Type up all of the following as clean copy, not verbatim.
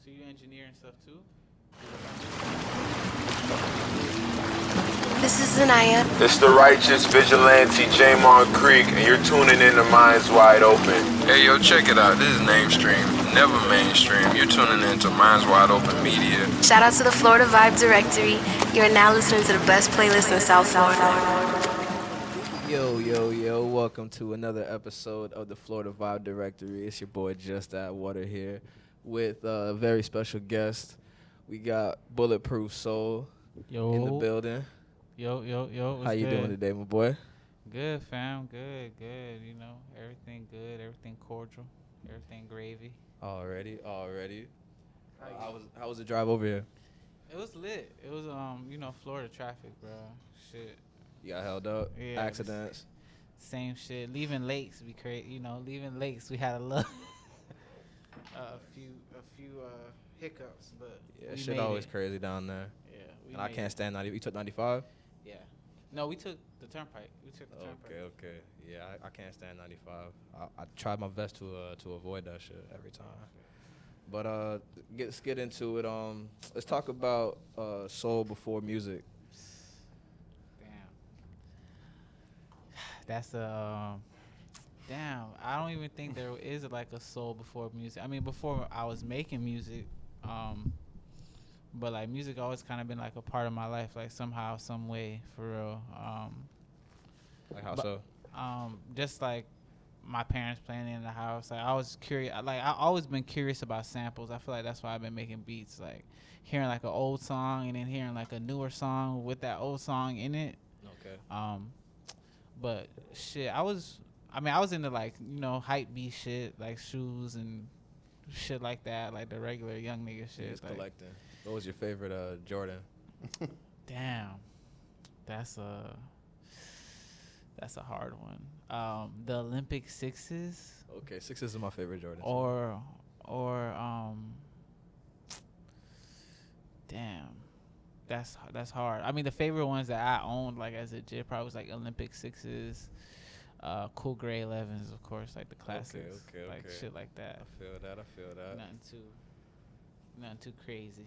So you engineer and stuff too? This is Zanaya. It's the righteous vigilante Jamon Creek, and you're tuning in to Minds Wide Open. Hey, yo, check it out. This is Namestream, never mainstream. You're tuning in to Minds Wide Open Media. Shout out to the Florida Vibe Directory. You are now listening to the best playlist in South Florida. Yo, welcome to another episode of the Florida Vibe Directory. It's your boy Just That Water here with a very special guest. We got Bulletproofsole in the building. Yo. How you doing today, my boy? Good, fam. Good. You know, everything good, everything cordial, everything gravy. Already. How was the drive over here? It was lit. It was Florida traffic, bro. Shit. You got held up? Yeah, accidents? Same shit. Leaving lakes, we leaving lakes. We had a few hiccups, but yeah, we shit made always it. crazy down there. Yeah, And I can't stand 90. You took 95? Yeah. No, we took the turnpike. Turnpike. Okay. Yeah, I can't stand 95. I tried my best to avoid that shit every time. But let's get into it. Let's talk about soul before music. Damn. That's damn. I don't even think there is like a soul before music. I mean, before I was making music, but like music always kind of been like a part of my life, like somehow, some way, for real. Like how so? Just like my parents playing in the house. Like I was curious. Like I always been curious about samples. I feel like that's why I've been making beats. Like hearing like an old song and then hearing like a newer song with that old song in it. Okay. But shit, I was into like, hype beat shit, like shoes and shit like that, like the regular young nigga shit. Just like, collecting. What was your favorite Jordan? Damn, that's a hard one. The Olympic sixes. Okay, sixes is my favorite Jordan. Or damn, that's hard. I mean, the favorite ones that I owned like as a kid probably was like Olympic sixes, Cool Gray 11s, of course, like the classics, okay. like shit like that. I feel that. Nothing too crazy.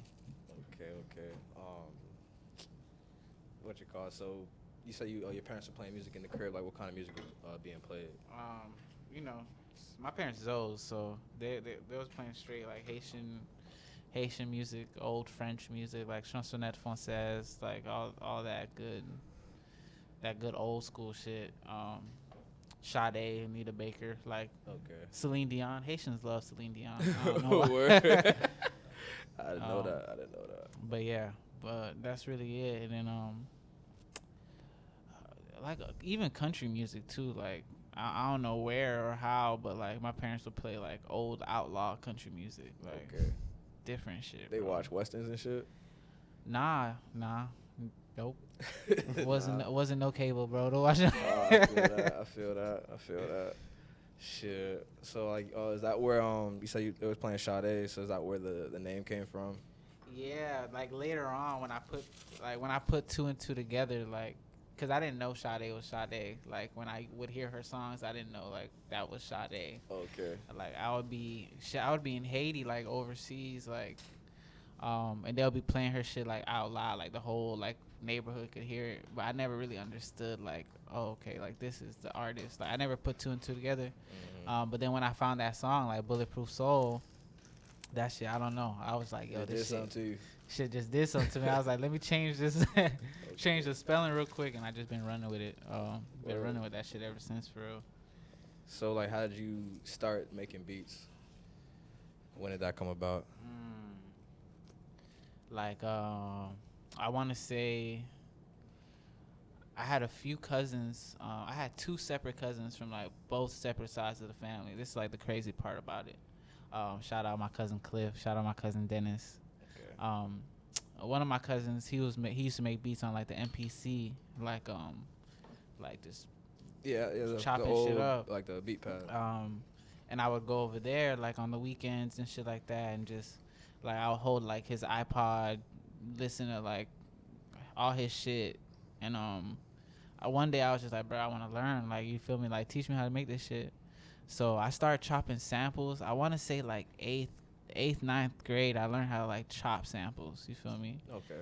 Okay. What you call it? So you say your parents are playing music in the crib. Like what kind of music was being played? My parents is old, so they was playing straight like Haitian music, old French music, like chansonnette française, like all that good old school shit. Sade, Anita Baker, like Celine Dion. Haitians love Celine Dion. I don't know why. I didn't know that. But yeah, that's really it. And then even country music too. Like I don't know where or how, but like my parents would play like old outlaw country music, like different shit. They bro. watch westerns and shit. Nah, nope. wasn't no cable, bro. To watch it. I feel that. Shit. So like, is that where you said it was playing Sade? So is that where the name came from? Yeah, like later on when I put two and two together, like, cause I didn't know Sade was Sade. Like when I would hear her songs, I didn't know like that was Sade. Okay. Like I would be in Haiti, like overseas, like, and they'll be playing her shit like out loud, like the whole like neighborhood could hear it. But I never really understood like, oh, okay, like this is the artist. Like I never put two and two together. Mm-hmm. But then when I found that song, like Bulletproofsole, that shit, I don't know. I was like, yo, this shit just did something to me. I was like, let me change this, change the spelling real quick, and I just been running with it. Been running with that shit ever since, for real. So like, how did you start making beats? When did that come about? Like, I want to say I had a few cousins. I had two separate cousins from like both separate sides of the family. This is like the crazy part about it. Shout out my cousin Cliff. Shout out my cousin Dennis. Okay. One of my cousins, he used to make beats on like the MPC, like just chopping the old, shit up, like the beat pad. And I would go over there like on the weekends and shit like that, and just like I would hold like his iPod, listen to like all his shit, and one day I was just like, bro, I want to learn, like, you feel me, like teach me how to make this shit. So I started chopping samples. I want to say like eighth 8th, ninth grade, I learned how to like chop samples. You feel me? Okay.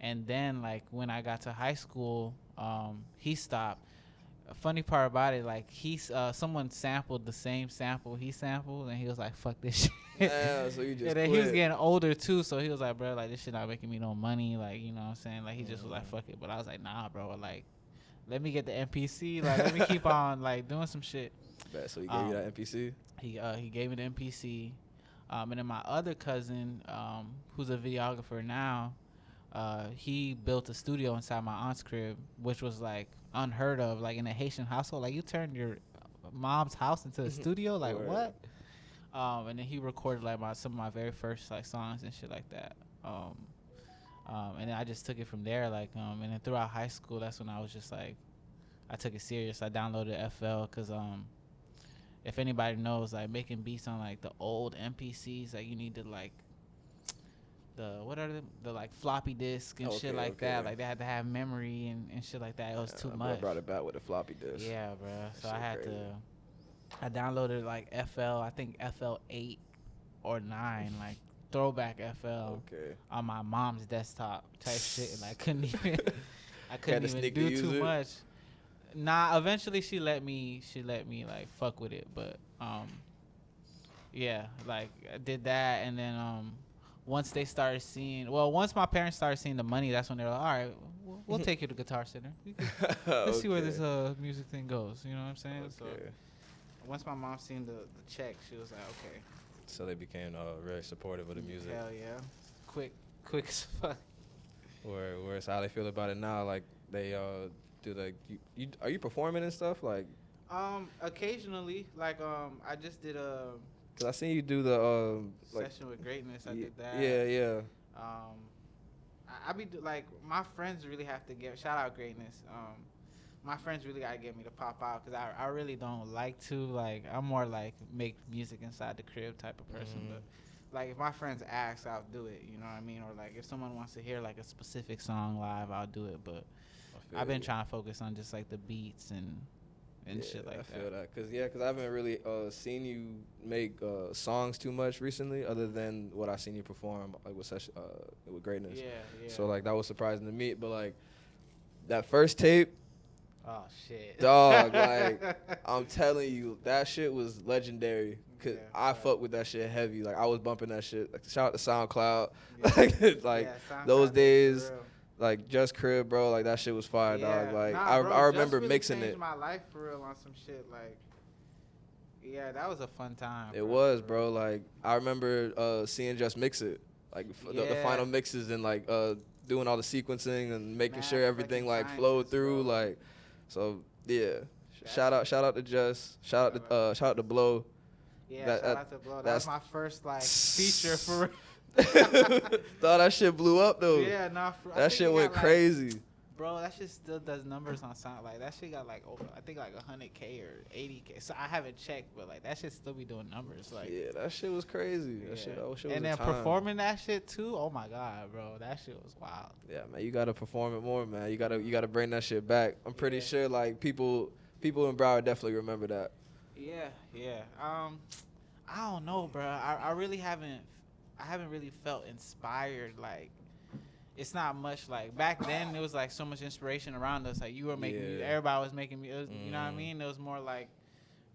And then like when I got to high school, he stopped. A funny part about it, like someone sampled the same sample he sampled, and he was like, "Fuck this shit." Yeah, so you just And then quit. he was getting older too, so he was like, "Bro, like this shit not making me no money." Like, you know what I'm saying? Like he just was like, "Fuck it." But I was like, "Nah, bro. Like, let me get the MPC. Like, let me keep on like doing some shit." So he gave you that NPC. He gave me the MPC, and then my other cousin, who's a videographer now, he built a studio inside my aunt's crib, which was like unheard of, like in a Haitian household. Like you turned your mom's house into a studio, like Word. what? And then he recorded like some of my very first like songs and shit like that. And then I just took it from there, like, and then throughout high school, that's when I was just like, I took it serious. I downloaded FL because if anybody knows, like making beats on like the old MPCs, like you need to like the like floppy disk and shit like that. Like they had to have memory and shit like that. It was too much. I brought it back with a floppy disk. Yeah, bro. So That I had crazy. I downloaded like FL, I think FL 8 or 9, like throwback FL on my mom's desktop type shit, and I couldn't even do too much. Nah, eventually she let me like fuck with it, but yeah, like I did that, and then once my parents started seeing the money, that's when they were like, all right, we'll take you to Guitar Center. Let's see where this music thing goes. You know what I'm saying? So once my mom seen the check, she was like, okay. So they became very supportive of the music. Hell yeah, quick as fuck. Whereas how they feel about it now, like they do like you are you performing and stuff like? Occasionally, like I just did a. Cause I seen you do the Session with Greatness. I did that. Yeah. I be like my friends really have to get shout out Greatness. My friends really gotta get me to pop out because I really don't like to, like, I'm more like make music inside the crib type of person. But like if my friends ask, I'll do it. You know what I mean? Or like if someone wants to hear like a specific song live, I'll do it. But I've been trying to focus on just like the beats and shit like that. I feel that. Cause I haven't really seen you make songs too much recently, other than what I seen you perform like with Greatness. Yeah. So like that was surprising to me. But like that first tape, oh shit, dog, like I'm telling you, that shit was legendary. Cause I fuck with that shit heavy. Like I was bumping that shit. Like shout out to SoundCloud. Like those days. Like Just Crib, bro, like that shit was fire, dog. Like I remember really mixing changed it. my life for real on some shit. Like, yeah, that was a fun time. It was, bro. Like I remember seeing Just Mix It, like the final mixes and like doing all the sequencing and making sure everything like flowed through. Bro. Like, so yeah. Shout out to Just. Shout out to Blow. Yeah, shout out to Blow. That was my first like feature for real. Thought that shit blew up though. Yeah, that shit went crazy. Bro, that shit still does numbers on sound. Like that shit got like over, I think like 100K or 80K. So I haven't checked, but like that shit still be doing numbers. Like yeah, that shit was crazy. That shit was and then performing that shit too. Oh my god, bro, that shit was wild. Yeah, man, you gotta perform it more, man. You gotta bring that shit back. I'm pretty sure like people in Broward definitely remember that. Yeah. I don't know, bro. I really haven't. I haven't really felt inspired. Like, it's not much. Like back then, it was like so much inspiration around us. Like you were making, everybody was making me. You know what I mean? It was more like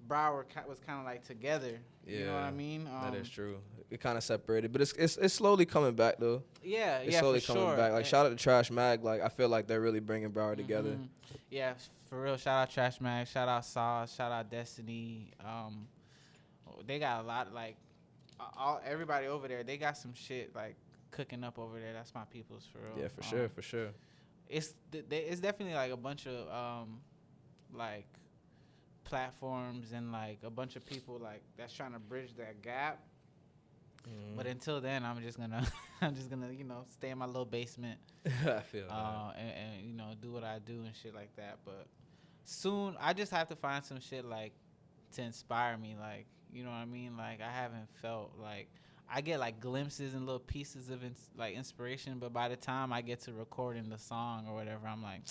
Broward was kind of like together. You know what I mean? That is true. It kind of separated, but it's slowly coming back though. It's slowly for coming sure. back. Like shout out to Trash Mag. Like I feel like they're really bringing Broward together. Yeah, for real. Shout out Trash Mag. Shout out Sauce. Shout out Destiny. They got a lot like. Everybody over there, they got some shit like cooking up over there. That's my people's for real. Yeah, for sure. It's definitely like a bunch of like platforms and like a bunch of people like that's trying to bridge that gap. But until then, I'm just gonna stay in my little basement. I feel that. And do what I do and shit like that. But soon, I just have to find some shit like to inspire me, like. You know what I mean? Like, I haven't felt like I get like glimpses and little pieces of inspiration, but by the time I get to recording the song or whatever, I'm like,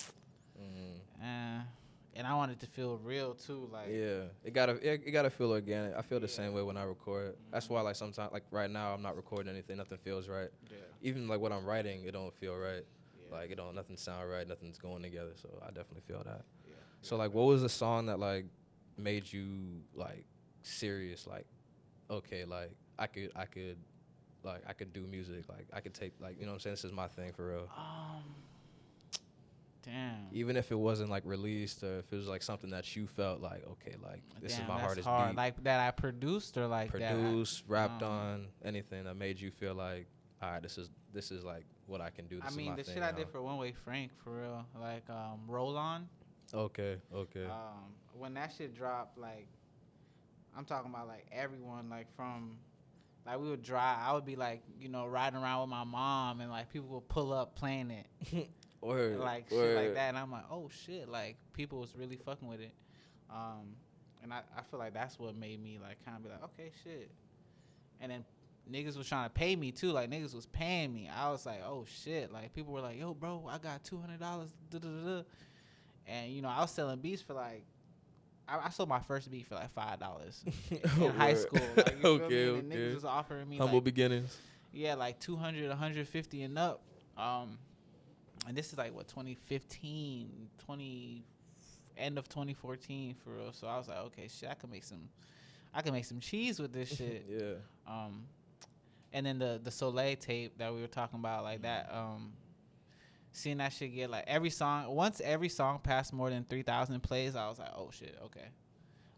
and I want it to feel real too. Like Yeah, it gotta feel organic. I feel the same way when I record. That's why like sometimes like right now I'm not recording anything. Nothing feels right. yeah, Even like what I'm writing, it don't feel right. yeah, Like it don't nothing sound right. Nothing's going together. So I definitely feel that. yeah. So like, what was the song that like made you like serious? Like, okay, like I could do music. Like I could take like you know what I'm saying. This is my thing for real. Damn. Even if it wasn't like released or if it was like something that you felt like okay, like this is my that's hardest hard. beat. Like that I produced or like Produced, rapped that. on, anything that made you feel like, all right, this is like what I can do. This I is mean, my the thing shit I now. did for One Way Frank, for real. Like, Roll On. Okay. When that shit dropped, like, I'm talking about, like, everyone, like, from, like, we would drive. I would be, like, you know, riding around with my mom, and, like, people would pull up playing it. Word, Like, shit word. like that. And I'm like, oh, shit. Like, people was really fucking with it. And I feel like that's what made me, like, kind of be like, okay, shit. And then niggas was trying to pay me, too. Like, niggas was paying me. I was like, oh, shit. Like, people were like, yo, bro, I got $200. And, you know, I was selling beats for, like, I sold my first beat for, like, $5 in high school. Like, you feel me? And niggas was offering me, humble like, beginnings. yeah, like 200, 150 and up. And this is, like, what, 2015, end of 2014, for real. So I was like, okay, shit, I can make some cheese with this shit. Yeah. And then the Soleil tape that we were talking about, like that, seeing that shit get like once every song passed more than 3,000 plays, I was like, oh shit, okay.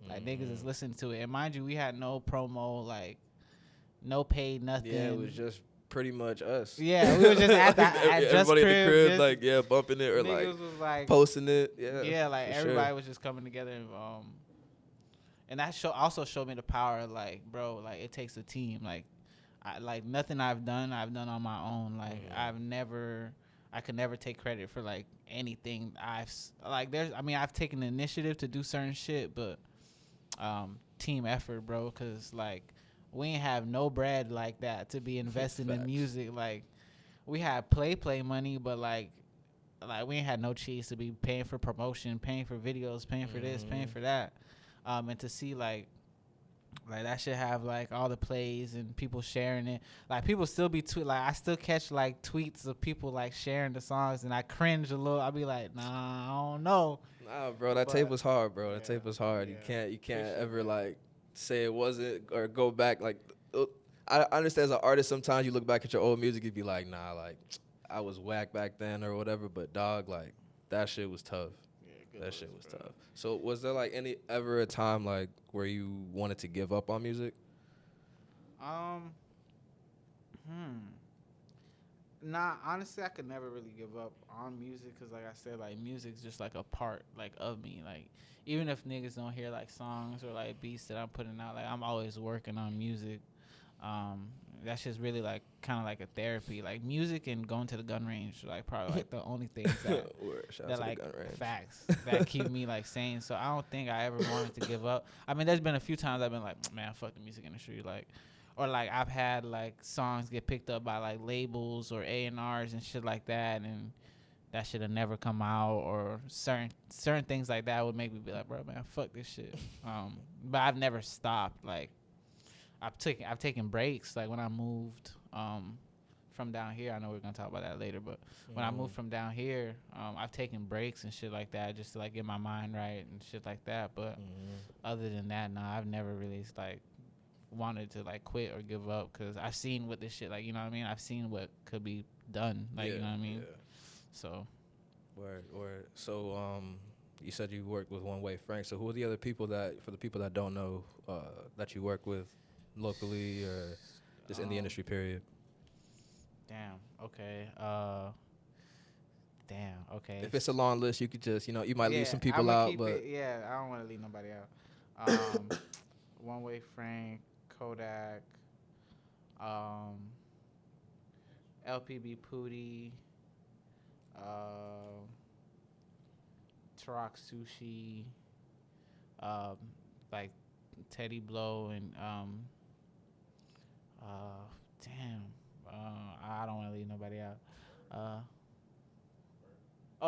Like niggas is listening to it. And mind you, we had no promo, like no paid nothing. Yeah, it was just pretty much us. Yeah, we were just at just everybody in the crib, just, like bumping it or niggas was like posting it. Yeah, like everybody was just coming together. And that also showed me the power of, like, bro, like it takes a team. Like nothing I've done on my own. Like I could never take credit for like anything I've taken the initiative to do certain shit, but team effort, bro, cuz like we ain't have no bread like that to be investing in music. Like we had play money, but like we ain't had no cheese to be paying for promotion, paying for videos, paying for this, paying for that. And to see like that shit have like all the plays and people sharing it. Like people still be like I still catch like tweets of people like sharing the songs, and I cringe a little. I'll be like, nah, I don't know. Nah, bro, that tape was hard, bro. That tape was hard. Yeah. You can't ever like say it wasn't or go back. Like I understand as an artist, sometimes you look back at your old music, you'd be like, nah, like I was whack back then or whatever. But dog, like that shit was tough. That shit was tough. So was there like ever a time like where you wanted to give up on music? Nah, honestly, I could never really give up on music because, like I said, like music's just like a part like of me. Like even if niggas don't hear like songs or like beats that I'm putting out, like I'm always working on music. That's just really like kind of like a therapy. Like music and going to the gun range, like probably like the only things that like facts that keep me like sane. So I don't think I ever wanted to give up. I mean, there's been a few times I've been like, man, fuck the music industry, like, or like I've had like songs get picked up by like labels or A&Rs and shit like that, and that should have never come out, or certain things like that would make me be like, bro, man, fuck this shit. But I've never stopped. Like I've taken breaks. Like when I moved from down here, I know we're gonna talk about that later, but when I moved from down here, I've taken breaks and shit like that just to like get my mind right and shit like that. But other than that, nah, I've never really like wanted to like quit or give up, because I've seen what this shit, like, you know what I mean? I've seen what could be done, like, you know what I mean? Yeah. So Word. So you said you worked with One Way Frank. So who are the other people for the people that don't know, that you work with locally or just in the industry period? Damn. Okay. If it's a long list, you could just, you might leave some people out, but I don't want to leave nobody out. One Way Frank, Kodak, LPB Pootie, Tarak Sushi, like Teddy Blow, and I don't want to leave nobody out.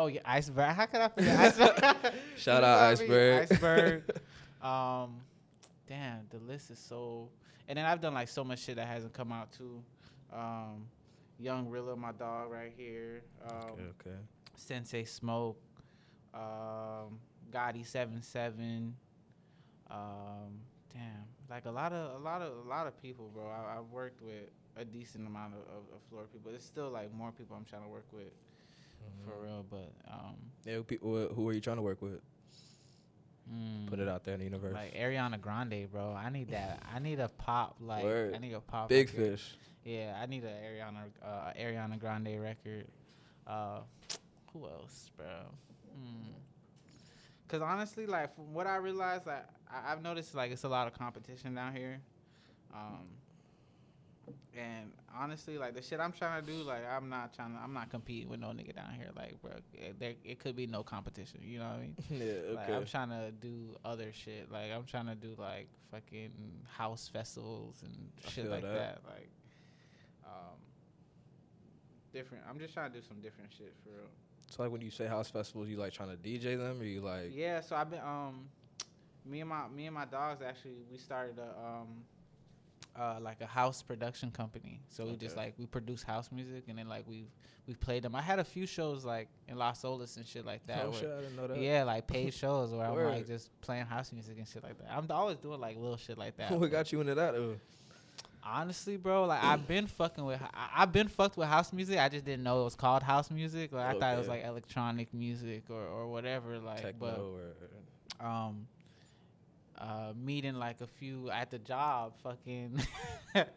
Oh yeah, Iceberg. How could I forget Iceberg? Shout out Iceberg. Iceberg. Damn, the list is so. And then I've done like so much shit that hasn't come out too. Young Rilla, my dog, right here. Okay. Sensei Smoke. Gotti 77. Damn, like a lot of people, bro. I've worked with a decent amount of Florida people. There's still like more people I'm trying to work with, for real. But Yeah, who are you trying to work with? Put it out there in the universe. like Ariana Grande, bro. I need that. I need a pop. Like Word. I need a pop. Big record. Fish. Yeah, I need a Ariana Grande record. Who else, bro? Cause honestly, like from what I realized, like I've noticed, like it's a lot of competition down here. And honestly, like the shit I'm trying to do, like I'm not competing with no nigga down here. Like, bro, it could be no competition. You know what I mean? Yeah, okay. Like, I'm trying to do other shit. Like, I'm trying to do like fucking house festivals and shit like that. Like, different. I'm just trying to do some different shit for real. So like when you say house festivals, you like trying to DJ them, or you like? Yeah. So I've been me and my dogs actually, we started like a house production company. So we just like we produce house music, and then like we've played them. I had a few shows like in Los Olas and shit like that. Oh shit, I didn't know that. Yeah, like paid shows where I'm Word. like just playing house music and shit like that. I'm always doing like little shit like that. What got you into that? Honestly, bro, like I've been fucked with house music. I just didn't know it was called house music. Like I thought it was like electronic music or whatever. Like, techno meeting like a few at the job, fucking at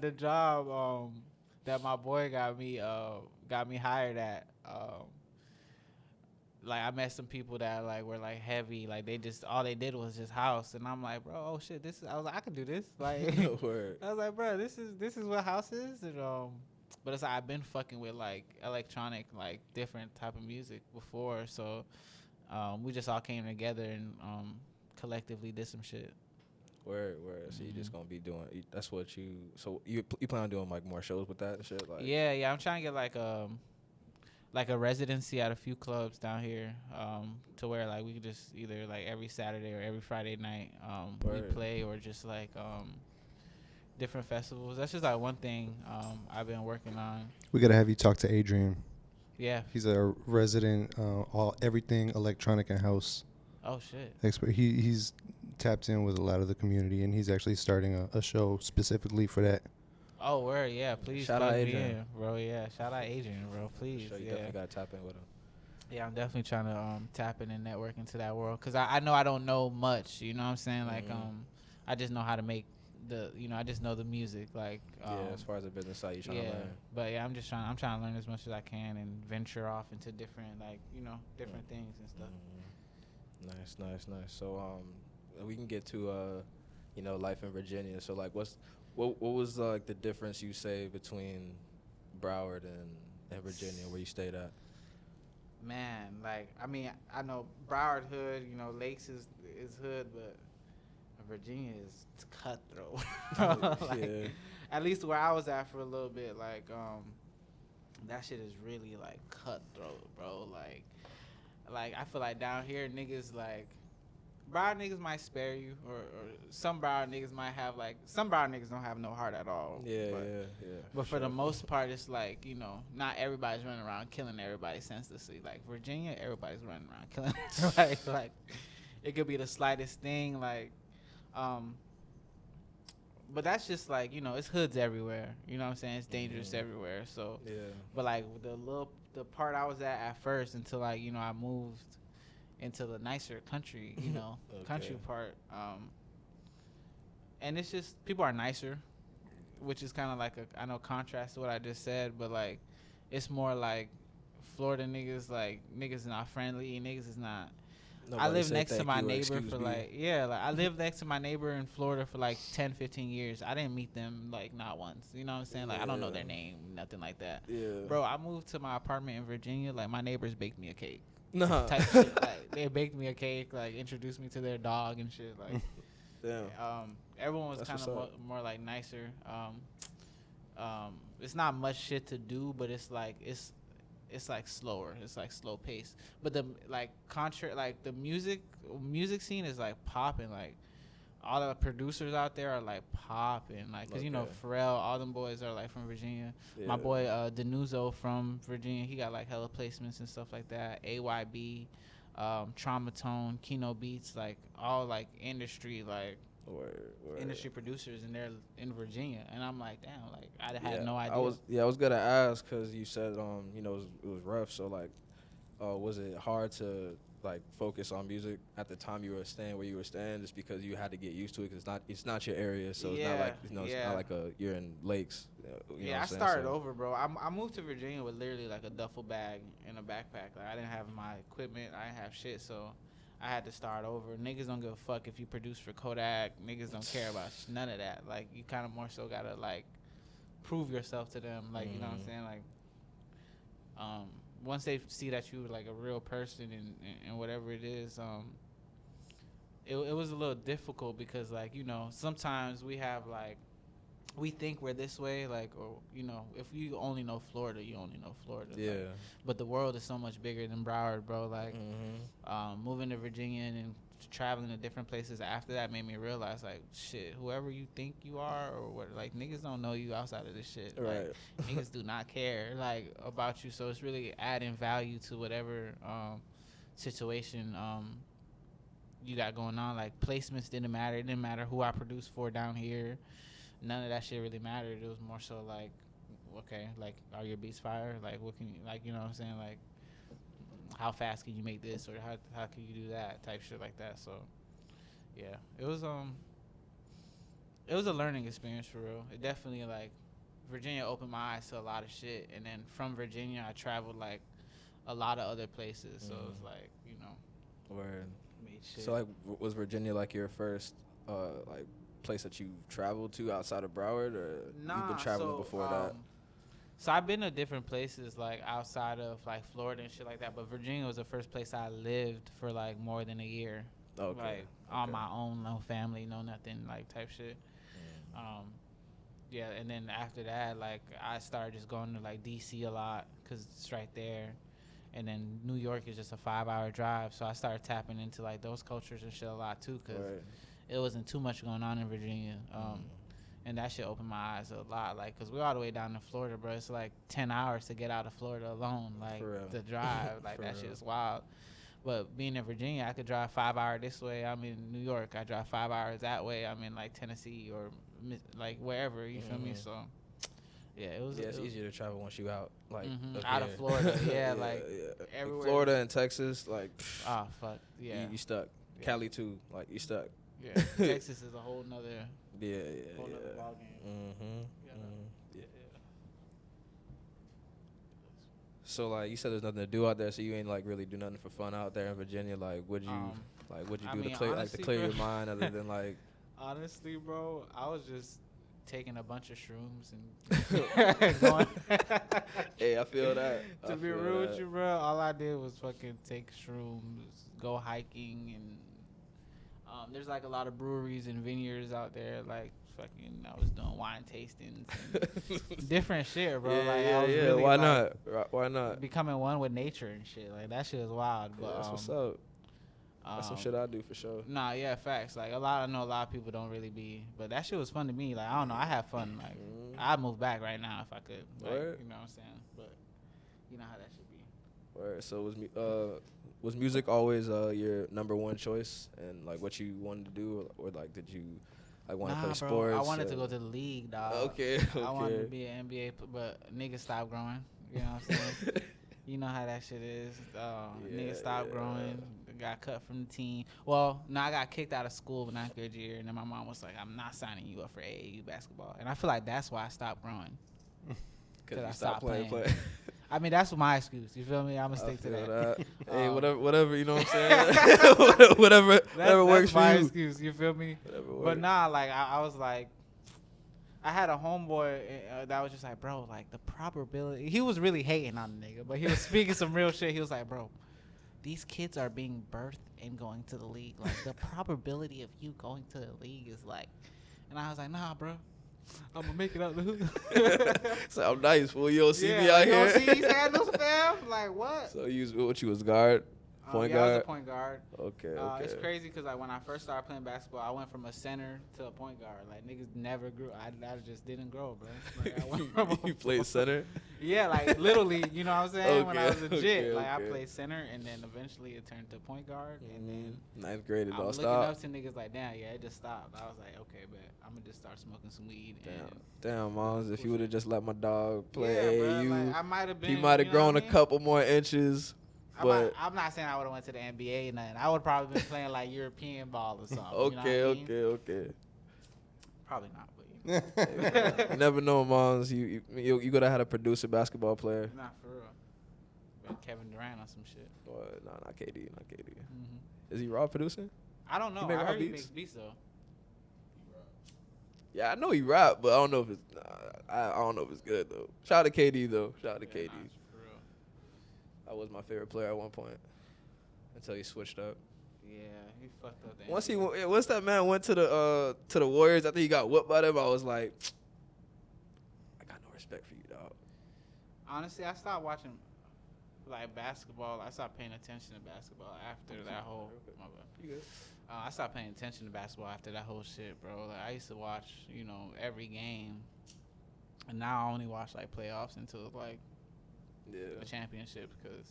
the job that my boy got me hired at. Like I met some people that like were like heavy, like they just all they did was just house, and I'm like, bro, oh shit, I was like, I can do this, like Word. I was like, bro, this is what house is, and but it's like I've been fucking with like electronic, like different type of music before, so we just all came together and collectively did some shit. Word. So you just gonna be doing? That's what you. So you plan on doing like more shows with that and shit? Like Yeah. I'm trying to get like a residency at a few clubs down here, to where like we could just either like every Saturday or every Friday night we play, or just like different festivals. That's just like one thing I've been working on. We gotta have you talk to Adrian. Yeah. He's a resident, everything electronic and house. Oh shit. Expert. He's tapped in with a lot of the community, and he's actually starting a show specifically for that. Oh, word, yeah. Please shout out Adrian, bro. Yeah, shout out Adrian, bro. Please. Sure, you definitely gotta tap in with him. Yeah, I'm definitely trying to tap in and network into that world, because I know I don't know much. You know what I'm saying? Like I just know how to make I just know the music. Like as far as the business side, you trying to learn. But yeah, I'm trying to learn as much as I can and venture off into different different things and stuff. Nice. So we can get to life in Virginia. So like what was like the difference you say between Broward and Virginia, where you stayed at? Man, like I mean, I know Broward hood, Lakes is hood, but Virginia is cutthroat. Like, at least where I was at for a little bit, like that shit is really like cutthroat, bro. Like I feel like down here niggas like Broward niggas might spare you, or some Broward niggas might have like some Broward niggas don't have no heart at all. Yeah. But for the most part, it's like not everybody's running around killing everybody senselessly. Like Virginia, everybody's running around killing everybody. Like it could be the slightest thing, like. But that's just like it's hoods everywhere. You know what I'm saying? It's dangerous everywhere. So But like the part I was at first until like I moved into the nicer country, country part. And it's just people are nicer, which is kind of like I know contrast to what I just said, but like it's more like Florida niggas, like niggas is not friendly, niggas is not. I live next to my neighbor for I lived next to my neighbor in Florida for like 10, 15 years. I didn't meet them like not once. You know what I'm saying? Like I don't know their name, nothing like that. Yeah. Bro, I moved to my apartment in Virginia, like my neighbors baked me a cake. Nah. Type shit. Like they baked me a cake, like introduced me to their dog and shit. Like damn. Everyone was kind of more like nicer. It's not much shit to do, but it's like it's like slower. It's like slow pace. But the like like the music scene is like popping. Like all the producers out there are like popping. Like cause you know Pharrell, all them boys are like from Virginia. Yeah. My boy Denuzo from Virginia, he got like hella placements and stuff like that. AYB, Traumatone, Kino Beats, like all like industry like. Word. Industry producers and they're in Virginia, and I'm like, damn, like I had no idea. I was gonna ask because you said you know it was rough. So like, was it hard to like focus on music at the time you were staying where you were staying, just because you had to get used to it? Because it's not your area, so it's not like it's not like you're in Lakes. You know I started over, bro. I moved to Virginia with literally like a duffel bag and a backpack. Like I didn't have my equipment, I didn't have shit, so. I had to start over. Niggas don't give a fuck if you produce for Kodak. Niggas don't care about none of that. Like, you kind of more so gotta, like, prove yourself to them. Like, you know what I'm saying? Like, once they see that you like a real person and whatever it is, it was a little difficult because, like, you know, sometimes we have, like, we think we're this way, like, or, you know, if you only know Florida, you only know Florida. Yeah. Like, but the world is so much bigger than Broward, bro. Like, moving to Virginia and traveling to different places after that made me realize, like, shit, whoever you think you are or what, like, niggas don't know you outside of this shit. Right. Like, niggas do not care, like, about you. So it's really adding value to whatever situation you got going on. Like, placements didn't matter. It didn't matter who I produced for down here. None of that shit really mattered. It was more so like, okay, like, are your beats fire? Like, what can you, like, you know what I'm saying? Like, how fast can you make this, or how can you do that type shit like that? So, yeah, it was a learning experience for real. It definitely, like, Virginia opened my eyes to a lot of shit, and then from Virginia I traveled like a lot of other places. So it was like, you know, word. So like, was Virginia like your first like place that you traveled to outside of Broward, or you've been traveling before that? So I've been to different places like outside of like Florida and shit like that, but Virginia was the first place I lived for like more than a year. Okay. Like on my own, no family, no nothing, like type shit. Yeah, and then after that, like I started just going to like DC a lot because it's right there, and then New York is just a 5-hour drive, so I started tapping into like those cultures and shit a lot too, because it wasn't too much going on in Virginia. And that shit opened my eyes a lot, like, because we're all the way down in Florida, bro. It's like 10 hours to get out of Florida alone, like, to drive. Like, that shit is wild. But being in Virginia, I could drive 5 hours this way. I'm in New York. I drive 5 hours that way. I'm in, like, Tennessee or, like, wherever. You feel me? So, yeah, it was. Yeah, it's easier to travel once you out, like, out of Florida. Yeah, like, everywhere. Like Florida and Texas, like, oh, fuck. Yeah. You stuck. Yeah. Cali, too. Like, you stuck. Yeah. Texas is a whole nother. Yeah. So like you said, there's nothing to do out there, so you ain't like really do nothing for fun out there in Virginia. Like, what'd you do to clear honestly, to clear your mind, other than like? Honestly, bro, I was just taking a bunch of shrooms and going. Hey, I feel that. To be real with you, bro, all I did was fucking take shrooms, go hiking, and there's like a lot of breweries and vineyards out there. Like, fucking, I was doing wine tastings and different shit, bro. I was really, why like, not? Why not? Becoming one with nature and shit. Like, that shit is wild. But that's what's up. That's some shit I do for sure. Nah, yeah, facts. Like, I know a lot of people don't really be, but that shit was fun to me. Like, I don't know, I have fun. Like, I'd move back right now if I could. Like, you know what I'm saying? But you know how that should be. Word. So was music always your number one choice, and like what you wanted to do, or like did you like want to play sports? I wanted to go to the league, dog. Okay. I wanted to be an NBA, but niggas stopped growing. You know what I'm saying? You know how that shit is. Niggas stopped growing. Got cut from the team. Well, no, I got kicked out of school in 9th grade year, and then my mom was like, "I'm not signing you up for AAU basketball." And I feel like that's why I stopped growing. Because I stopped playing. I mean, that's my excuse. You feel me? I'm gonna stick to that. Hey, whatever. You know what I'm saying? whatever works for you. That's my excuse. You feel me? But nah, like I was like, I had a homeboy that was just like, bro, like the probability. He was really hating on the nigga, but he was speaking some real shit. He was like, bro, these kids are being birthed and going to the league. Like, the probability of you going to the league is like, and I was like, nah, bro. I'm gonna make it out the hood. So I'm nice, fool. You don't see me yeah, out you here. don't see these handles, fam? Like what? So you was guard, point yeah, I was guard. a point guard. Okay. It's crazy because like when I first started playing basketball, I went from a center to a point guard. Like niggas never grew. I just didn't grow, bro. Like, I went from You played center. Yeah, like literally, you know what I'm saying? When I was Okay, legit, like okay. I played center, and then eventually it turned to point guard, and then Ninth grade, it I'm all looking stopped. up to niggas like, damn, yeah, it just stopped. I was like, okay, but I'm gonna just start smoking some weed. Damn, Mons, if you would have just let my dog play Yeah, bro, AAU, like, I might have been. he might have you know grown what a I mean? couple more inches. But I'm not saying I would have went to the NBA or nothing. I would probably been playing like European ball or something. okay, you know what I mean? okay. Probably not, but You never know, Mons. You gotta have a producer basketball player. not for real. But Kevin Durant on some shit. What? Nah, not KD, not KD. Mm-hmm. Is he raw producing? I don't know. He make I raw heard he beats? makes beats though. Yeah, I know he rap, but I don't know if it's. I don't know if it's good though. Shout out to KD though. Shout out to KD. Nah, for real. That was my favorite player at one point until he switched up. Yeah, he fucked up. Once that man went to the Warriors after he got whooped by them, I was like, I got no respect for you, dog. Honestly, I stopped watching like basketball. I stopped paying attention to basketball after that whole. My bad. You good? I stopped paying attention to basketball after that whole shit, bro. Like I used to watch, every game, and now I only watch like playoffs until like the championship because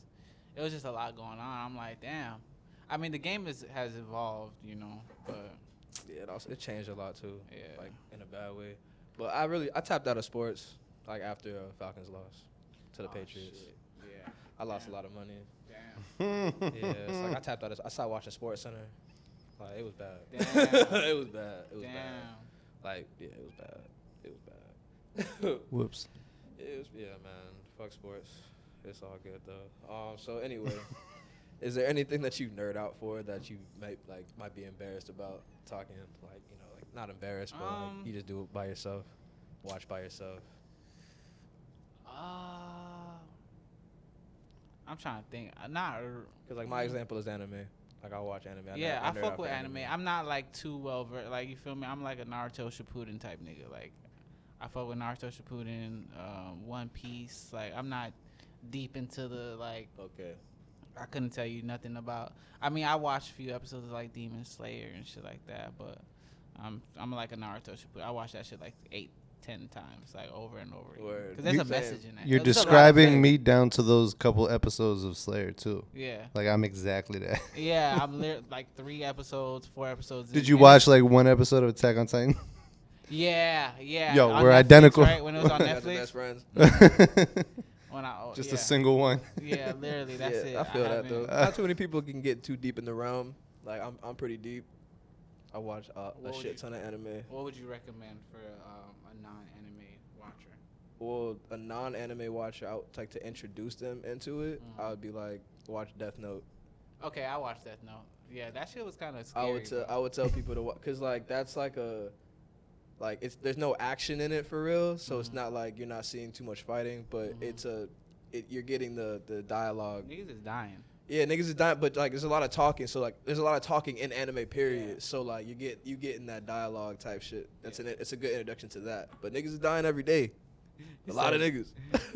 it was just a lot going on. I'm like, damn. I mean, the game has evolved, but Yeah, it changed a lot too. Yeah. Like in a bad way. But I tapped out of sports like after Falcons lost to the Patriots. Shit. Yeah. I lost a lot of money. Damn. Yeah, it's like I tapped out. I started watching Sports Center. Like it was bad. Damn. It was bad. It was Damn. bad. Like yeah, it was bad. It was bad. Whoops. Yeah, man. Fuck sports. It's all good though. So anyway, is there anything that you nerd out for that you might be embarrassed about talking? Like not embarrassed, but like you just do it by yourself, watch by yourself. I'm trying to think. Not. Cause like my example is anime. Like I watch anime. I nerd fuck out with for anime. I'm not like too well versed. Like you feel me? I'm like a Naruto Shippuden type nigga. Like I fuck with Naruto Shippuden, One Piece. Like I'm not deep into the like. Okay. I couldn't tell you nothing about. I mean, I watched a few episodes of like Demon Slayer and shit like that, but I'm like a Naruto Shippuden. I watch that shit like 8-10 times, like over and over again. Because there's a message in that. You're There's a lot of describing things. me down to those couple episodes of Slayer too. Yeah. Like I'm exactly that. Yeah, I'm like 3 episodes, 4 episodes. Did you watch like one episode of Attack on Titan? Yeah. Yo, on we're Netflix, identical. Right? When it was on Got the best Netflix. friends. Just yeah. a single one. Yeah, literally, that's it. I feel that haven't- though. Not too many people can get too deep in the realm. Like I'm pretty deep. I watch a would shit you- ton of anime. What would you recommend for a non-anime watcher? Well, a non-anime watcher, I would like to introduce them into it. I would be like, watch Death Note. Okay, I watched Death Note. Yeah, that shit was kind of scary. I would tell people to watch, cause like that's like there's no action in it for real, so it's not like you're not seeing too much fighting, but you're getting the dialogue. Niggas is dying. Yeah, niggas is dying, but like there's a lot of talking, so like there's a lot of talking in anime period. Yeah. So like you getting that dialogue type shit. It's a good introduction to that. But niggas is dying every day. A lot of niggas.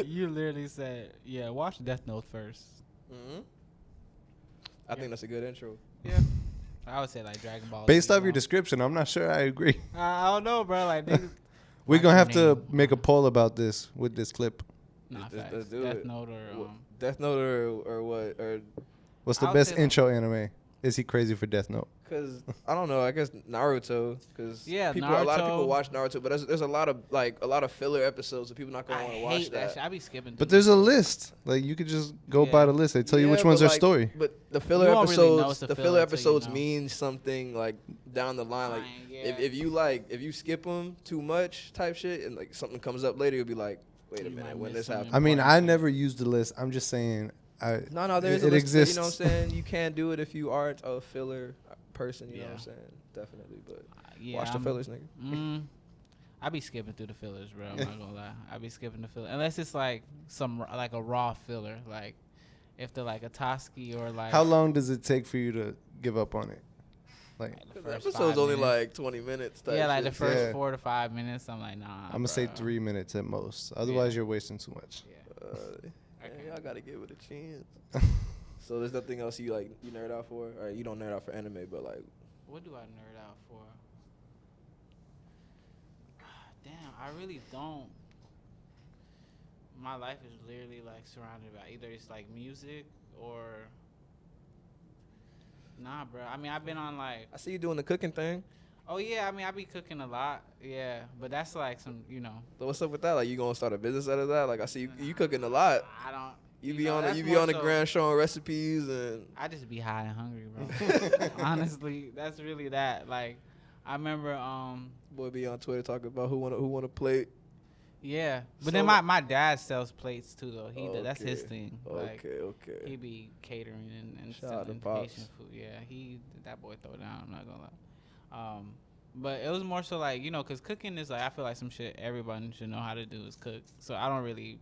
You literally said, yeah, watch Death Note first. I think that's a good intro. Yeah. I would say like Dragon Ball. Based Z, off your description, I'm not sure I agree. I don't know, bro. Like niggas. We're Watch gonna your have to name. make a poll about this with this clip. Nah, Let's facts. do Death it. Note or Death Note or what? Or What's the I would best say, like- intro anime? Is he crazy for Death Note? Cause I don't know. I guess Naruto. Cause Yeah, a lot of people Naruto. watch Naruto, but there's a lot of filler episodes that people not gonna I want to watch hate that shit. I be skipping. But through there's a them. list. Like you could just go by Yeah. the list. They tell you Yeah, which but ones are like- story. But the filler You won't really know episodes, it's a the filler filler until you episodes know. mean something like down the line. Like Yeah. if you skip them too much type shit, and like something comes up later, you'll be like, wait a You minute, might when miss this some happened. I mean, important I shit. never used the list. I'm just saying. No, there's it a list, exists. You know what I'm saying? You can't do it if you aren't a filler person. You know what I'm Yeah. saying? Definitely, but Yeah, watch the I'm- fillers, nigga. I be skipping through the fillers, bro. I'm not gonna lie. I be skipping the filler unless it's like like a raw filler, like if they're like a Toski or like. How long does it take for you to give up on it? Like, The The first episode's 5 only minutes. like 20 minutes. Type Yeah, like the shit. first Yeah. 4 to 5 minutes, I'm like, nah. I'm gonna say bruh. 3 minutes at most. Otherwise, Yeah. you're wasting too much. Yeah. I Man, can't y'all do gotta it. give it a chance. So there's nothing else you nerd out for, or you don't nerd out for anime, but like What do I nerd out for? Damn, I really don't. My life is literally like surrounded by either it's like music or. Nah, bro. I mean, I've been on like. I see you doing the cooking thing. Oh yeah, I mean, I be cooking a lot. Yeah, but that's like some, So what's up with that? Like you gonna start a business out of that? Like I see you cooking a lot. I don't. You You be know, on that's you be more on the so- ground showing recipes and I just be high and hungry, bro. Honestly, that's really that. Like, I remember, boy be on Twitter talking about who want to plate. yeah. But So- then my dad sells plates too, though. That's his Okay. thing. Like, Okay. he be catering and Shout out to selling Pops. Haitian food. Yeah, that boy throw down. I'm not gonna lie. But it was more so like, cause cooking is like, I feel like some shit everybody should know how to do is cook. So I don't really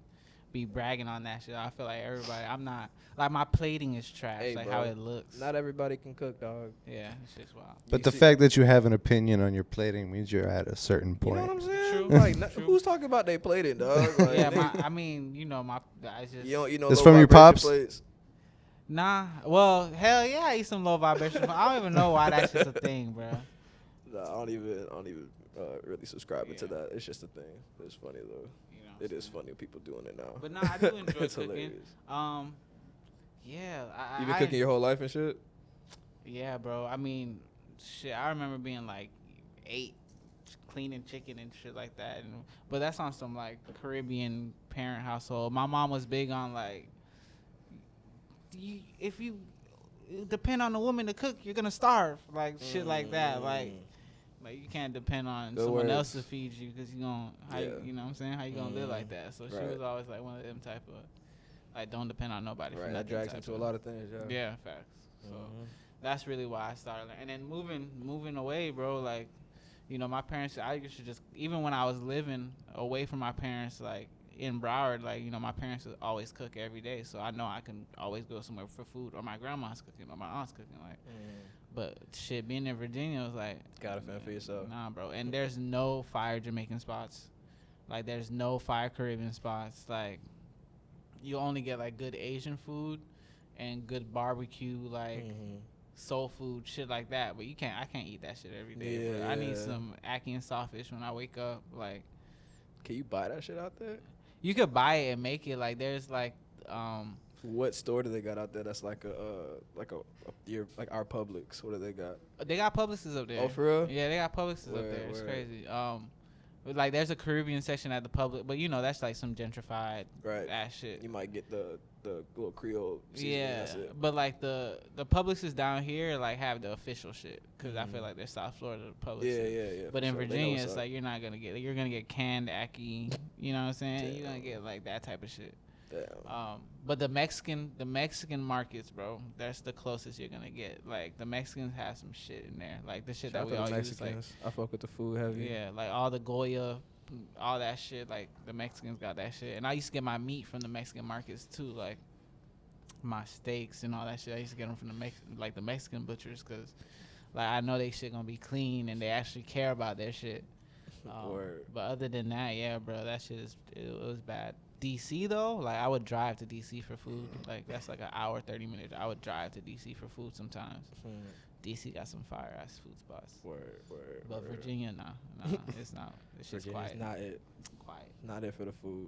be bragging on that shit. I feel like I'm not like my plating is trash, Hey, like bro, how it looks. Not everybody can cook, dog. Yeah, it's just wild. But You the see- fact that you have an opinion on your plating means you're at a certain You point. know what I'm saying? True. Like, True. who's talking about they plating, dog? Like, Yeah, they- I mean, I just you know It's low from your vibration pops? plates? nah. Well, hell yeah, I eat some low vibration. I don't even know why that's just a thing, bro. Nah, I don't even really subscribe to Yeah. that. It's just a thing. It's funny though. It is funny people doing it now. But nah, I do enjoy It's cooking. hilarious. Yeah, You been cooking your whole life and shit? Yeah, bro. I mean, shit. I remember being like 8, cleaning chicken and shit like that. But that's on some like Caribbean parent household. My mom was big on like, if you depend on a woman to cook, you're gonna starve. Like shit like that. Like you can't depend on Good someone words. else to feed you because you gonna you know what I'm saying, how you gonna live like that. So she Right. was always like one of them type of like, don't depend on nobody. For Right, that nothing drags type into a of- lot of things, yeah. Yeah, facts. So that's really why I started learning. And then moving away, bro, like, my parents, I used to just, even when I was living away from my parents, like in Broward, like, my parents would always cook every day. So I know I can always go somewhere for food, or my grandma's cooking, or my aunt's cooking. Like, but shit, being in Virginia was like, Gotta fend for yourself. Nah, bro. And there's no fire Jamaican spots. Like, there's no fire Caribbean spots. Like, you only get like good Asian food and good barbecue, like soul food, shit like that. But I can't eat that shit every day. Yeah, bro. I need yeah. some ackee and sawfish when I wake up. Like, Can you buy that shit out there? you could buy it and make it. Like, there's like What store do they got out there that's like like our Publix? What do they got? they got Publixes up there. Oh, for real? Yeah, they got Publixes up Word, there. It's word. crazy. But like, there's a Caribbean section at the Publix, but that's like some gentrified Right. ass shit. You might get the little Creole seasoning. Yeah, That's it. but like the Publixes down here like have the official shit because I feel like they're South Florida Publix. Yeah. But for in sure. They know Virginia, what's it's up. like you're gonna get canned ackee. You know what I'm saying? You're gonna Damn. get like that type of shit. Damn. But the Mexican markets, bro, that's the closest you're gonna get. Like the Mexicans have some shit in there, like the shit Shout that we out all to the use. Like, Mexicans. I fuck with the food heavy. yeah, like all the Goya, all that shit. Like the Mexicans got that shit, and I used to get my meat from the Mexican markets too. Like my steaks and all that shit, I used to get them from the Mexican butchers, cause like I know they shit gonna be clean and they actually care about their shit. Word. But other than that, yeah, bro, that shit it was bad. DC though, like I would drive to DC for food. Like that's like an hour, 30 minutes. I would drive to DC for food sometimes. DC got some fire ass food spots. Word. But word. Virginia, nah, it's not. It's just Virginia's quiet. not it. Quiet. Not it for the food.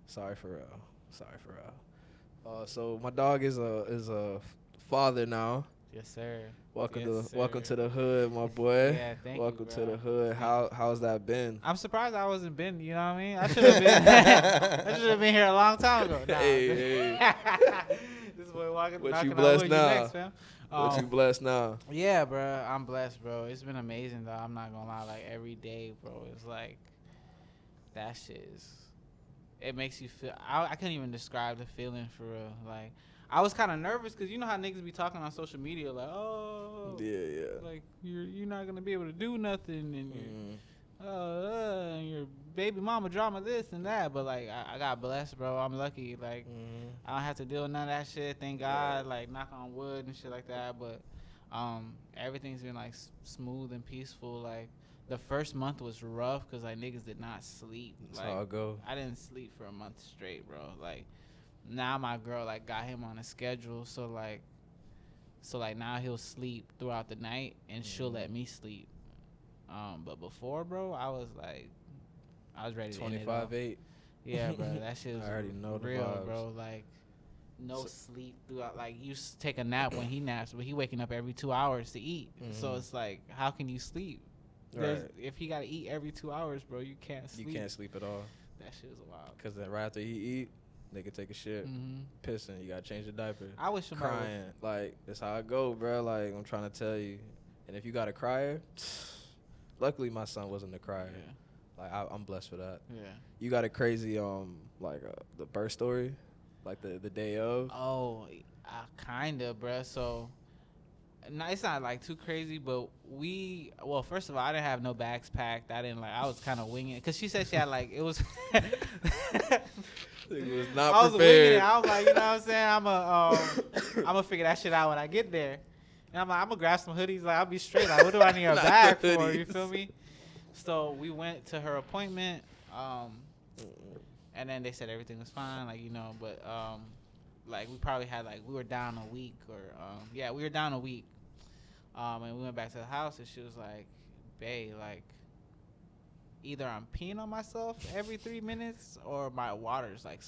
Sorry for real. So my dog is a father now. Yes, sir. Welcome Yes, welcome sir. to the hood, my boy. Yeah, thank you, welcome to bro. the hood. How's that been? I'm surprised I wasn't been. You know what I mean? I should have been. I should have been here a long time ago. Nah, Hey. this boy walking. What knocking you on blessed wood, now? next, fam. What you blessed now? Yeah, bro. I'm blessed, bro. It's been amazing, though. I'm not gonna lie. Like every day, bro. It's like that shit is. It makes you feel. I couldn't even describe the feeling for real. Like I was kind of nervous because you know how niggas be talking on social media, like, oh, Yeah. like you're not gonna be able to do nothing, and and your baby mama drama this and that. But like I got blessed, bro. I'm lucky. Like I don't have to deal with none of that shit. Thank God. Like knock on wood and shit like that. But Everything's been like smooth and peaceful. Like the first month was rough because like niggas did not sleep. That's Like how it go. I didn't sleep for a month straight, bro. Like now my girl like got him on a schedule, so like now he'll sleep throughout the night and she'll let me sleep. But before, bro, I was ready to end it off. 25-8. Yeah, bro, that shit was I already know the real, vibes. bro. Like no sleep throughout. Like you take a nap when he naps, but he waking up every 2 hours to eat. So it's like, how can you sleep? Right. If he gotta eat every 2 hours, bro, you can't sleep. You can't sleep at all. That shit was wild. Because then right after he eat, nigga take a shit, pissing. You gotta change the diaper. I wish somebody crying. Like that's how I go, bro. Like I'm trying to tell you. And if you got a crier, luckily my son wasn't a crier. Yeah. Like I'm blessed for that. Yeah. You got a crazy the birth story, like the day of. Oh, kinda, bruh. So, no, it's not like too crazy, but first of all, I didn't have no bags packed. I was kind of winging it, cause she said she had like it was. It was not I was prepared. winging it. I was like, you know what I'm saying? I'm gonna figure that shit out when I get there. And I'm like, I'm gonna grab some hoodies. Like I'll be straight. Like what do I need a Not bag for? hoodies. You feel me? So we went to her appointment. And then they said everything was fine, like, you know, but, like, we probably had, like, we were down a week, we were down a week, and we went back to the house, and she was like, babe, like, either I'm peeing on myself every 3 minutes, or my water's, like,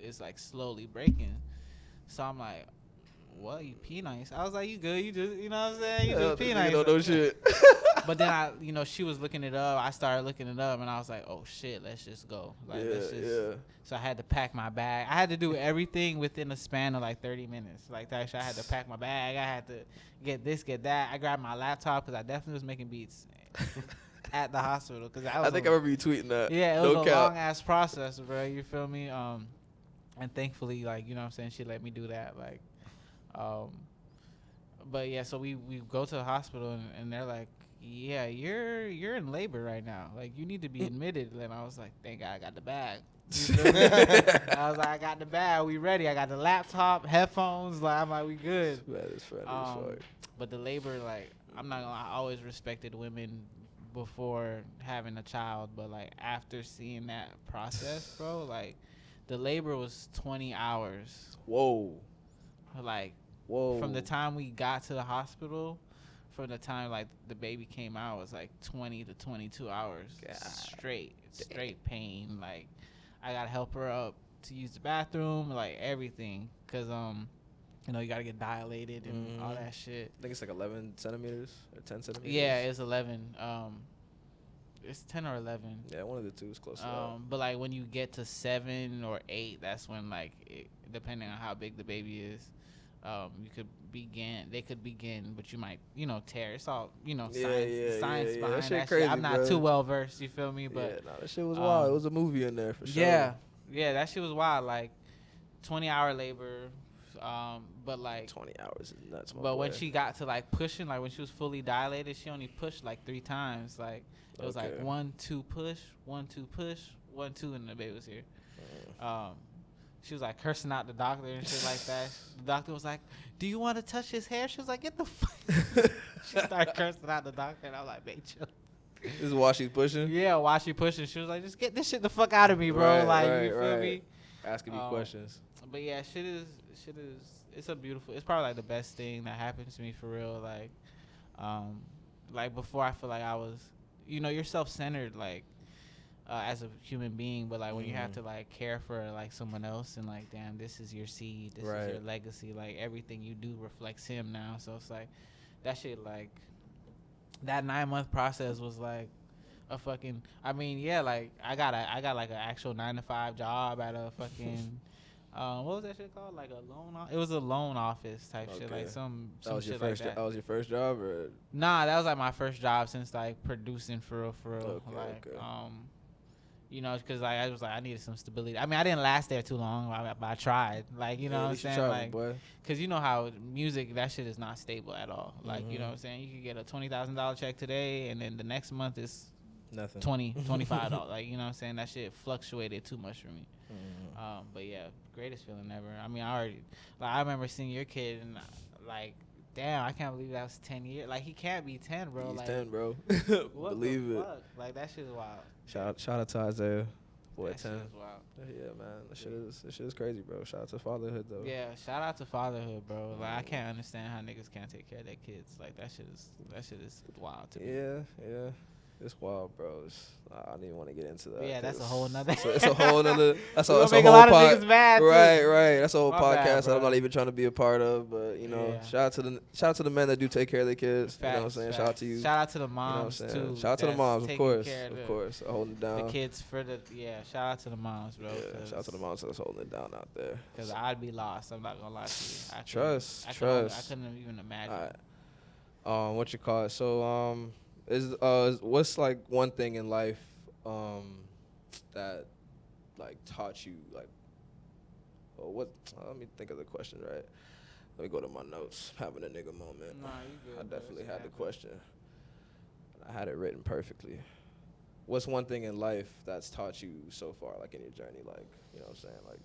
is, like, slowly breaking, so I'm like, what, you peeing on yourself? I was like, you good, you just, you know what I'm saying, you just peeing on yourself. No shit. But then she was looking it up. I started looking it up, and I was like, "Oh shit, let's just go." Like, yeah. So I had to pack my bag. I had to do everything within a span of like 30 minutes. Like that shit, I had to pack my bag. I had to get this, get that. I grabbed my laptop because I definitely was making beats at the hospital. Cause I think I remember you tweeting that. Yeah, it no was a cap. long ass process, bro. You feel me? And thankfully, like, you know what I'm saying, she let me do that. Like, but yeah, so we go to the hospital, and they're like, yeah, you're in labor right now. Like, you need to be admitted. And I was like, thank God I got the bag. You feel me? I was like, I got the bag. We ready. I got the laptop, headphones. Like, I'm like, we good. That is funny. But the labor, like, I'm not gonna lie, I always respected women before having a child. But, like, after seeing that process, bro, like, the labor was 20 hours. Whoa. Like, whoa. From the time we got to the hospital, from the time like the baby came out, was like 20 to 22 hours. God. Straight pain. Like, I gotta help her up to use the bathroom, like everything, cause you know, you gotta get dilated and all that shit. I think it's like 11 centimeters or 10 centimeters. Yeah, it's 11. It's 10 or 11. Yeah, one of the two is close to that. But like when you get to 7 or 8, that's when like depending on how big the baby is, they could begin, but you might, you know, tear. It's all, you know, science behind that shit. Crazy, I'm not bro. too well versed, you feel me? But that shit was wild. It was a movie in there for sure. Yeah, that shit was wild. Like 20-hour labor, but like 20 hours is nuts. But when she got to like pushing, like when she was fully dilated, she only pushed like 3 times. Like it was like 1, 2 push, 1, 2 push, 1, 2, and the baby was here. She was like cursing out the doctor and shit like that. The doctor was like, "Do you want to touch his hair?" She was like, "Get the fuck." She started cursing out the doctor, and I was like, "Babe, chill." This is while she's pushing? Yeah, while she pushing. She was like, "Just get this shit the fuck out of me, bro." You feel me? Asking me questions. But yeah, shit is. It's it's probably like the best thing that happened to me for real. Like before, I feel like I was, you know, you're self-centered, like, as a human being, but like when you have to like care for like someone else and like, damn, this is your seed, this is your legacy, like everything you do reflects him now. So it's like that shit, like that 9-month process was like a fucking, I mean, yeah, like I got like an actual 9-to-5 job at a fucking what was that shit called? Like a loan it was a loan office type shit, like some shit like that. That was your first job, or? Nah, that was like my first job since like producing for real. Okay. You know, because like I was like, I needed some stability. I mean, I didn't last there too long, but I tried. Like, you know what I'm saying? Like, because you know how music, that shit is not stable at all. Like, you know what I'm saying? You could get a $20,000 check today, and then the next month is nothing. $25. Like, you know what I'm saying? That shit fluctuated too much for me. But yeah, greatest feeling ever. I mean, I remember seeing your kid, and like, damn, I can't believe that was 10 years. Like, he can't be 10, bro. He's like, 10, bro. What Believe the it. fuck? Like, that shit is wild. Shout out to Isaiah. Boy, That 10. shit is wild. Yeah, man. That shit is crazy, bro. Shout out to fatherhood, though. Yeah, shout out to fatherhood, bro. Like, I can't understand how niggas can't take care of their kids. Like, that shit is wild to me. Yeah. It's wild, bro. I don't even want to get into that. Yeah, that's a whole nother. It's a whole nother. That's We a gonna make whole a lot of pod. niggas mad, too. Right. That's a whole My podcast bad, that I'm bro. not even trying to be a part of. But Yeah. shout out to the men that do take care of their kids. You know what I'm Facts, saying? facts. Shout out to you. Shout out to the You know what I'm moms saying? too. Shout out to the that's moms, of taking course, care of course, holding it down. The kids for the shout out to the moms, bro. Yeah, shout out to the moms that's holding it down out there. Because I'd be lost. I'm not gonna lie to you. I Trust. I couldn't even imagine. All right. What you call it? So what's like one thing in life that like taught you like let me think of the question, right? Let me go to my notes. Having a nigga moment. Nah, you good, I bro. definitely It's had the happening. question. I had it written perfectly. What's one thing in life that's taught you so far, like in your journey, like, you know what I'm saying, like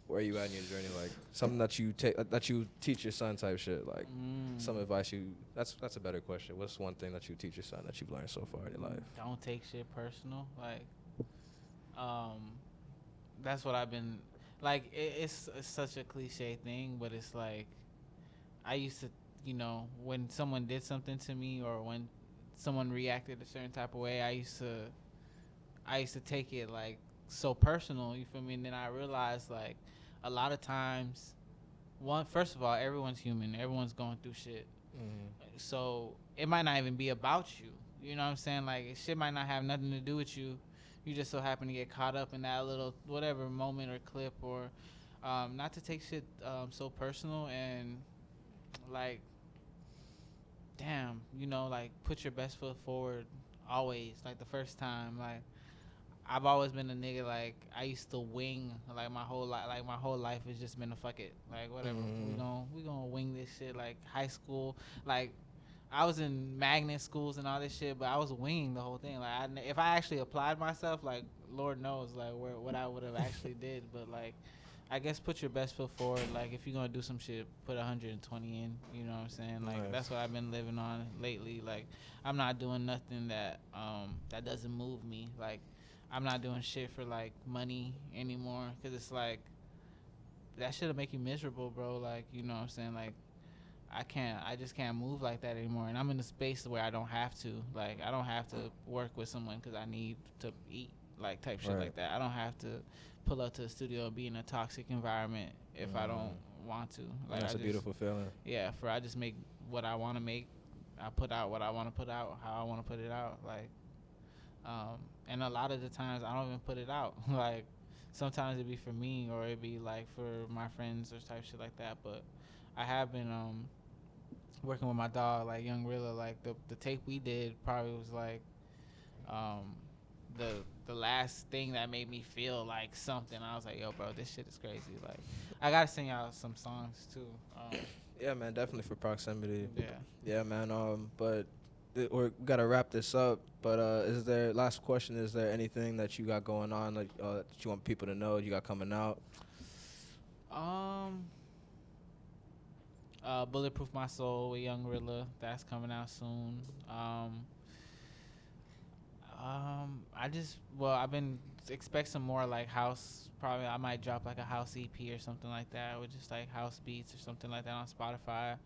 where are you at in your journey, like something that you that you teach your son type shit, like some advice you. That's a better question. What's one thing that you teach your son that you've learned so far in your life? Don't take shit personal. Like, that's what I've been. Like, it's such a cliche thing, but it's like, I used to, when someone did something to me or when someone reacted a certain type of way, I used to take it like so personal. You feel me? And then I realized like a lot of times, first of all, everyone's human. Everyone's going through shit. So it might not even be about you. You know what I'm saying? Like, shit might not have nothing to do with you. You just so happen to get caught up in that little whatever moment or clip, or not to take shit so personal, and like, damn, like, put your best foot forward always. Like, the first time, like, I've always been a nigga, like, I used to wing, like, my whole life. Like, my whole life has just been a fuck it. Like, whatever. We gonna wing this shit. Like, high school, like, I was in magnet schools and all this shit, but I was winging the whole thing. Like, if I actually applied myself, like, Lord knows, like, what I would have actually did. But, like, I guess put your best foot forward. Like, if you're gonna do some shit, put 120 in. You know what I'm saying? Like, Nice. That's what I've been living on lately. Like, I'm not doing nothing that that doesn't move me. Like, I'm not doing shit for, like, money anymore, because it's like, that shit'll make you miserable, bro. Like, you know what I'm saying? Like, I just can't move like that anymore. And I'm in a space where I don't have to. Like, I don't have to work with someone because I need to eat, like, type shit like that. I don't have to pull up to the studio and be in a toxic environment if I don't want to. Like, That's a beautiful feeling. Yeah, I just make what I want to make. I put out what I want to put out, how I want to put it out. Like, and a lot of the times I don't even put it out. Like, sometimes it'd be for me or it'd be, like, for my friends or type shit like that. But I have been working with my dog, like Young Rilla. Like, the tape we did probably was like the last thing that made me feel like something. I was like, yo, bro, this shit is crazy. Like, I gotta sing out some songs too. Yeah, man, definitely for proximity. Yeah. Man. But we gotta wrap this up. But last question? Is there anything that you got going on, like that you want people to know you got coming out? Bulletproofsole with Young Rilla, that's coming out soon. I've been expect some more, like, house. Probably I might drop like a house EP or something like that, with just like house beats or something like that on Spotify.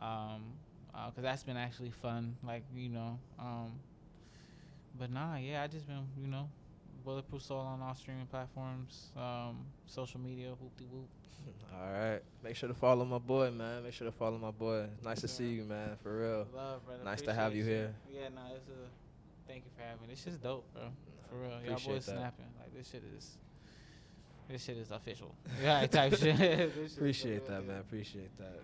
Cause that's been actually fun, like, but I just been, Bulletproofsole on all streaming platforms, social media, whoop-de-whoop. All right. Make sure to follow my boy, man. Nice to see you, man, for real. Love, brother. Nice to have you here. Yeah, thank you for having me. This shit's dope, bro. For real. Y'all Appreciate boys that. snapping. Like, this shit is official. Yeah, type shit. This shit Appreciate is that, real man. deal. Appreciate that.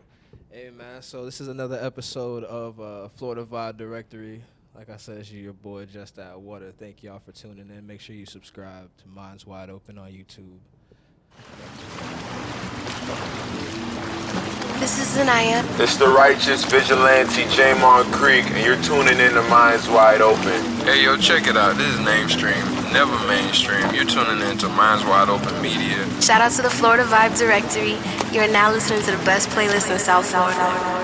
Hey, man. So this is another episode of Florida Vibe Directory. Like I said, it's your boy Just That Water. Thank y'all for tuning in. Make sure you subscribe to Minds Wide Open on YouTube. This is Zanaya. It's the righteous vigilante Jamon Creek, and you're tuning in to Minds Wide Open. Hey, yo, check it out. This is Namestream, never mainstream. You're tuning in to Minds Wide Open Media. Shout out to the Florida Vibe Directory. You're now listening to the best playlist in South Florida.